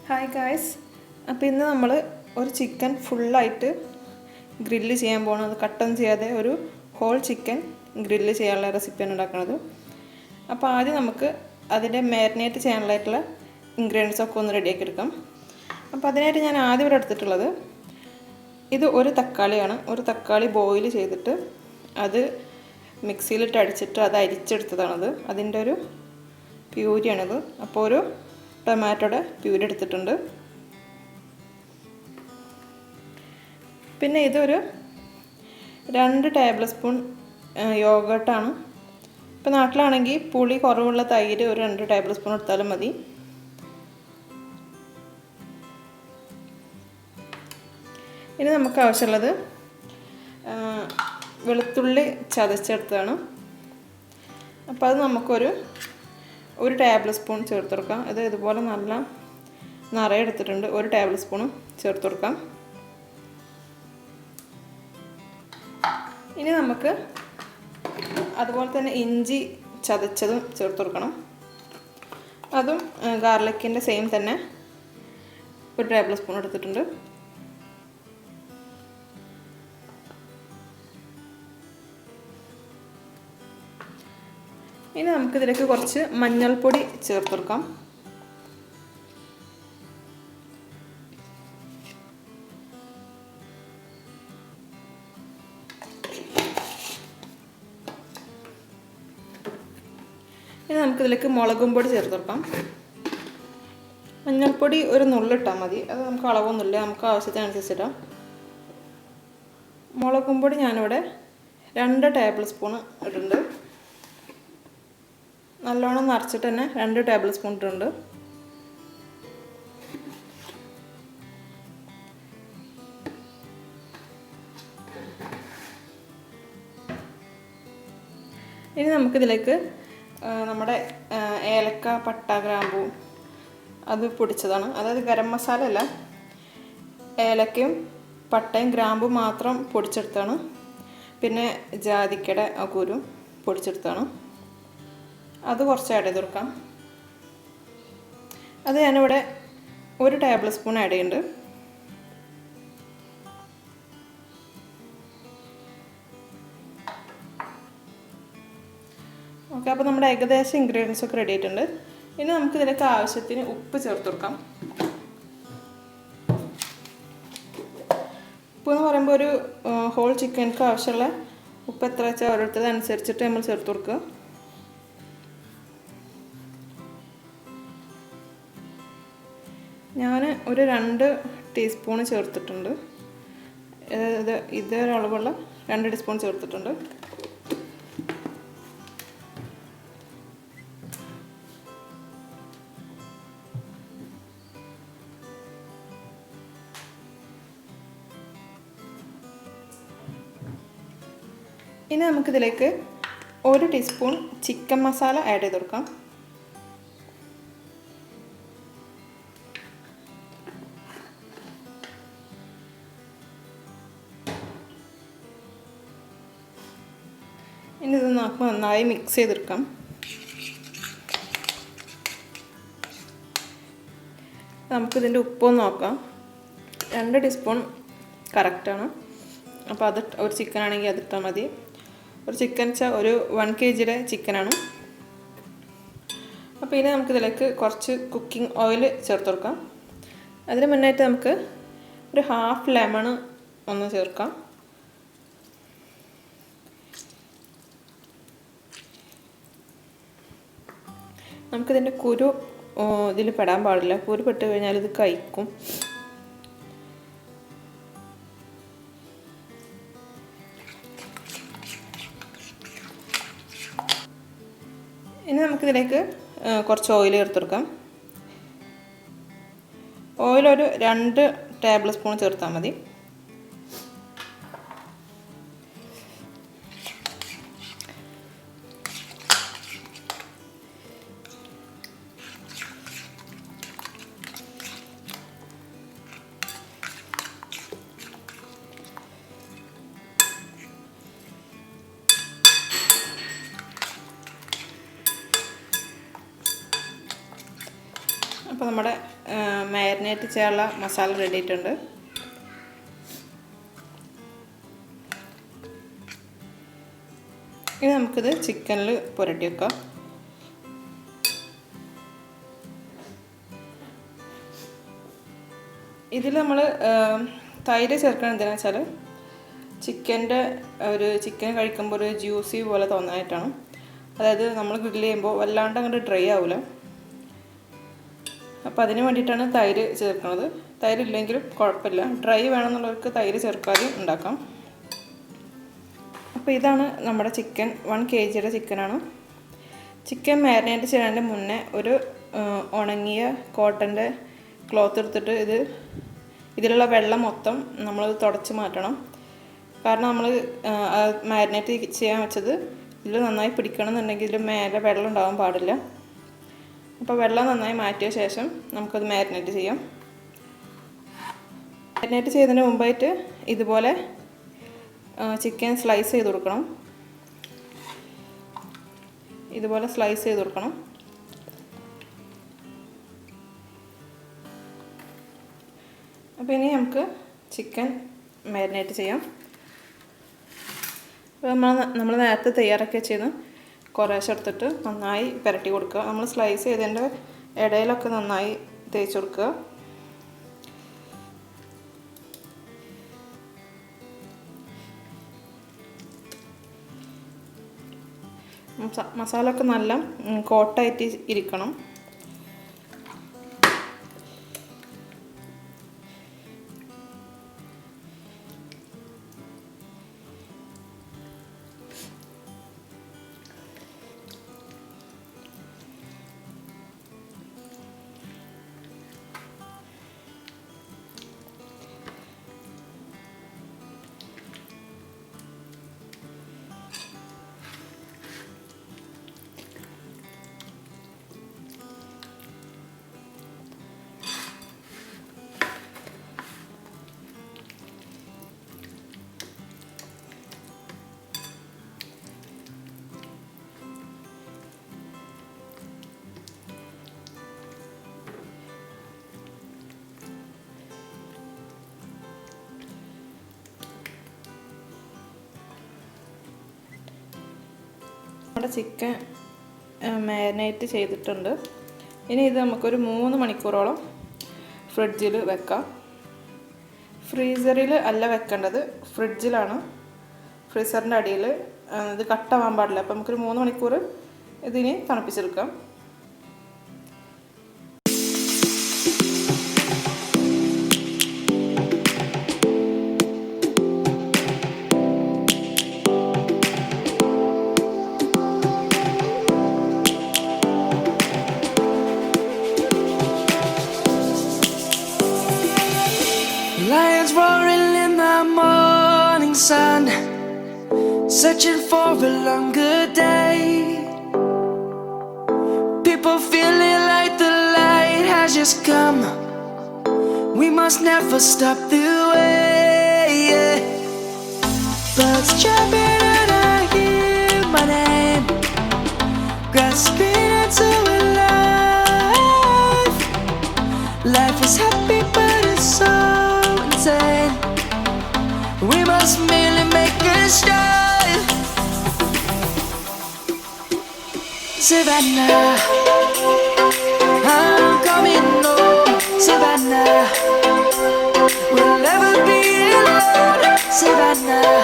Hi guys, അപ്പോൾ ഇന്ന് നമ്മൾ ഒരു ചിക്കൻ ഫുള്ളായിട്ട് ഗ്രില്ല് ചെയ്യാൻ പോകുന്നത്. കട്ടൊന്നും ചെയ്യാതെ ഒരു ഹോൾ ചിക്കൻ ഗ്രില്ല് ചെയ്യാനുള്ള റെസിപ്പിയാണ് ഉണ്ടാക്കുന്നത്. അപ്പോൾ ആദ്യം നമുക്ക് അതിൻ്റെ മാരിനേറ്റ് ചെയ്യാനുള്ളതായിട്ടുള്ള ഇൻഗ്രീഡിയൻസ് ഒക്കെ ഒന്ന് റെഡിയാക്കി എടുക്കാം. അപ്പോൾ അതിനായിട്ട് ഞാൻ ആദ്യം ഇവിടെ എടുത്തിട്ടുള്ളത് ഇത് ഒരു തക്കാളിയാണ്. ഒരു തക്കാളി ബോയിൽ ചെയ്തിട്ട് അത് മിക്സിയിലിട്ട് അടിച്ചിട്ട് അത് അരിച്ചെടുത്തതാണത്. അതിൻ്റെ ഒരു പ്യൂരിയാണിത്. അപ്പോൾ ഒരു ടൊമാറ്റോയുടെ പ്യൂരി എടുത്തിട്ടുണ്ട്. പിന്നെ ഇതൊരു 2 ടേബിൾ സ്പൂൺ യോഗട്ടാണ്. ഇപ്പോൾ നാട്ടിലാണെങ്കിൽ പുളി കുറവുള്ള തൈര് ഒരു 2 ടേബിൾ സ്പൂൺ എടുത്താലും മതി. ഇനി നമുക്ക് ആവശ്യമുള്ളത് വെളുത്തുള്ളി ചതച്ചെടുത്തതാണ്. അപ്പോൾ അത് നമുക്കൊരു 1 ടേബിൾ സ്പൂൺ ചേർത്ത് കൊടുക്കാം. അത് ഇതുപോലെ നല്ല നിറയെ എടുത്തിട്ടുണ്ട്. 1 ടേബിൾ സ്പൂണും ചേർത്ത് കൊടുക്കാം. ഇനി നമുക്ക് അതുപോലെ തന്നെ ഇഞ്ചി ചതച്ചതും ചേർത്ത് കൊടുക്കണം. അതും ഗാർലിക്കിൻ്റെ സെയിം തന്നെ 1 ടേബിൾ സ്പൂൺ എടുത്തിട്ടുണ്ട്. ഇനി നമുക്കിതിലേക്ക് കുറച്ച് മഞ്ഞൾപ്പൊടി ചേർത്ത് കൊടുക്കാം. ഇനി നമുക്കിതിലേക്ക് മുളകും പൊടി ചേർത്ത് കൊടുക്കാം. മഞ്ഞൾപ്പൊടി ഒരു നുള്ളിട്ടാൽ മതി. അത് നമുക്ക് അളവൊന്നുമില്ല, നമുക്ക് ആവശ്യത്തിനനുസരിച്ചിടാം. മുളകും പൊടി ഞാനിവിടെ 2 ടേബിൾ സ്പൂൺ ഇടുന്നുണ്ട്. നല്ലോണം നിറച്ചിട്ട് തന്നെ 2 ടേബിൾ സ്പൂൺ ഇട്ടുണ്ട്. ഇനി നമുക്കിതിലേക്ക് നമ്മുടെ ഏലക്ക, പട്ട, ഗ്രാമ്പൂ അത് പൊടിച്ചതാണ്. അതായത് ഗരം മസാല അല്ല, ഏലക്കയും പട്ടയും ഗ്രാമ്പും മാത്രം പൊടിച്ചെടുത്താണ്. പിന്നെ ജാതിക്കയുടെ കുരും പൊടിച്ചെടുത്താണ്. അത് കുറച്ച് ആഡ് ചെയ്ത് കൊടുക്കാം. അത് ഞാനിവിടെ 1 ടേബിൾ സ്പൂൺ ആഡ് ചെയ്യുന്നുണ്ട്. ഓക്കെ, അപ്പോൾ നമ്മുടെ ഏകദേശം ഇൻഗ്രീഡിയൻസ് ഒക്കെ റെഡി ആയിട്ടുണ്ട്. ഇനി നമുക്ക് ഇതിലേക്ക് ആവശ്യത്തിന് ഉപ്പ് ചേർത്ത് കൊടുക്കാം. ഉപ്പ് എന്ന് പറയുമ്പോൾ ഒരു ഹോൾ ചിക്കൻക്ക് ആവശ്യമുള്ള ഉപ്പ് എത്ര വെച്ചാൽ ഓരോരുത്തരുടെ അനുസരിച്ചിട്ട് നമ്മൾ ചേർത്ത് കൊടുക്കുക. ഞാൻ ഒരു 2 ടീസ്പൂൺ ചേർത്തിട്ടുണ്ട്. ഇതേ അളവുള്ള 2 ടീസ്പൂൺ ചേർത്തിട്ടുണ്ട്. ഇനി നമുക്കിതിലേക്ക് 1 ടീസ്പൂൺ ചിക്കൻ മസാല ആഡ് ചെയ്ത് കൊടുക്കാം. ഇനി ഇത് നമുക്ക് നന്നായി മിക്സ് ചെയ്തെടുക്കാം. നമുക്കിതിൻ്റെ ഉപ്പൊന്ന് നോക്കാം. 2 ടീസ്പൂൺ കറക്റ്റാണ്. അപ്പോൾ അത് ഒരു ചിക്കൻ ആണെങ്കിൽ അതിട്ടാൽ മതി. ഒരു ചിക്കൻ വെച്ചാൽ ഒരു 1 kgയുടെ ചിക്കനാണ്. അപ്പോൾ ഇനി നമുക്കിതിലേക്ക് കുറച്ച് കുക്കിംഗ് ഓയിൽ ചേർത്ത് കൊടുക്കാം. അതിന് മുന്നായിട്ട് നമുക്ക് ഒരു ഹാഫ് ലെമൺ ഒന്ന് ചേർക്കാം. നമുക്കിതിൻ്റെ കുരു ഇതിൽ പെടാൻ പാടില്ല. കുരു പെട്ട് കഴിഞ്ഞാൽ ഇത് കഴിക്കും. ഇനി നമുക്കിതിലേക്ക് കുറച്ച് ഓയിൽ ചേർത്ത് കൊടുക്കാം. ഓയിൽ ഒരു 2 ടേബിൾ സ്പൂൺ ചേർത്താൽ മതി. അപ്പോൾ നമ്മുടെ മാരിനേറ്റ് ചെയ്യാനുള്ള മസാല റെഡി ആയിട്ടുണ്ട്. ഇനി നമുക്കിത് ചിക്കനിൽ പുരട്ടി വെക്കാം. ഇതിൽ നമ്മൾ തൈര് ചേർക്കണം. എന്തിനാണെന്ന് വെച്ചാൽ ചിക്കൻ കഴിക്കുമ്പോൾ ഒരു ജ്യൂസി പോലെ തോന്നാനായിട്ടാണ്. അതായത് നമ്മൾ ഗ്രില്ല് ചെയ്യുമ്പോൾ വല്ലാണ്ട് അങ്ങോട്ട് ഡ്രൈ ആവില്ല. അപ്പോൾ അതിന് വേണ്ടിയിട്ടാണ് തൈര് ചേർക്കുന്നത്. തൈര് ഇല്ലെങ്കിലും കുഴപ്പമില്ല, ഡ്രൈ വേണമെന്നുള്ളവർക്ക് തൈര് ചേർക്കാതെ ഉണ്ടാക്കാം. അപ്പോൾ ഇതാണ് നമ്മുടെ ചിക്കൻ. 1 kg ചിക്കനാണ്. ചിക്കൻ മാരിനേറ്റ് ചെയ്യുന്നതിന് മുന്നേ ഒരു ഉണങ്ങിയ കോട്ടൻ്റെ ക്ലോത്ത് എടുത്തിട്ട് ഇതിലുള്ള വെള്ളം മൊത്തം നമ്മൾ തുടച്ച് മാറ്റണം. കാരണം നമ്മൾ മാരിനേറ്റ് ചെയ്യാൻ വെച്ചത് ഇതിൽ നന്നായി പിടിക്കണം എന്നുണ്ടെങ്കിൽ ഇതിൽ മേലെ വെള്ളം ഉണ്ടാകാൻ പാടില്ല. അപ്പോൾ വെള്ളം നന്നായി മാറ്റിയ ശേഷം നമുക്കത് മാരിനേറ്റ് ചെയ്യാം. മാരിനേറ്റ് ചെയ്യുന്നതിന് മുമ്പായിട്ട് ഇതുപോലെ ചിക്കൻ സ്ലൈസ് ചെയ്ത് കൊടുക്കണം. ഇതുപോലെ സ്ലൈസ് ചെയ്ത് കൊടുക്കണം. അപ്പോൾ ഇനി നമുക്ക് ചിക്കൻ മാരിനേറ്റ് ചെയ്യാം. അപ്പോൾ നമ്മൾ നേരത്തെ തയ്യാറാക്കി വെച്ചത് കുറേശ്ശെ എടുത്തിട്ട് നന്നായി പുരട്ടി കൊടുക്കുക. നമ്മൾ സ്ലൈസ് ചെയ്തതിൻ്റെ ഇടയിലൊക്കെ നന്നായി തേച്ച് കൊടുക്കുക. മസാല ഒക്കെ നല്ല കോട്ടായിട്ട് ഇരിക്കണം. നമ്മുടെ ചിക്കൻ മാരിനേറ്റ് ചെയ്തിട്ടുണ്ട്. ഇനി ഇത് നമുക്കൊരു 3 മണിക്കൂറോളം ഫ്രിഡ്ജിൽ വെക്കാം. ഫ്രീസറിൽ അല്ല വെക്കേണ്ടത്, ഫ്രിഡ്ജിലാണ്. ഫ്രീസറിൻ്റെ അടിയിൽ ഇത് കട്ടാവാൻ പാടില്ല. അപ്പോൾ നമുക്കൊരു 3 മണിക്കൂർ ഇതിന് തണുപ്പിച്ചെടുക്കാം. Lions roaring in the morning sun, searching for a longer day. People feeling like the light has just come. We must never stop the way. Birds chirping and I hear my name, grasping into a life. Life is happy but it's so insane. We must merely make a start. Savannah, I'm coming home. Savannah, we'll never be alone. Savannah,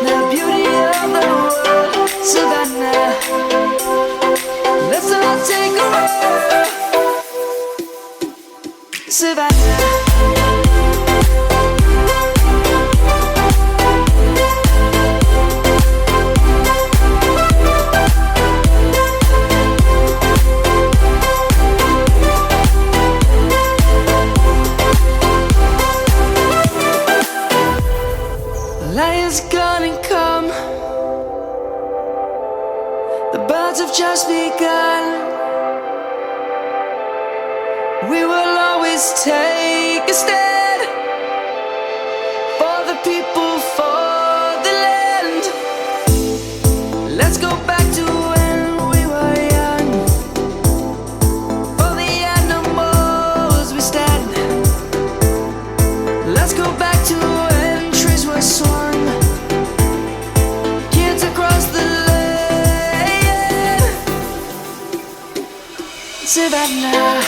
the beauty of the world. Savannah, let's all take a walk. Savannah. Lions gonna come. The birds have just begun. We will always take a stand for the people, for the land. Let's go back to when we were young, for the Let's go back to when trees were swung, kids across the lane. Savannah.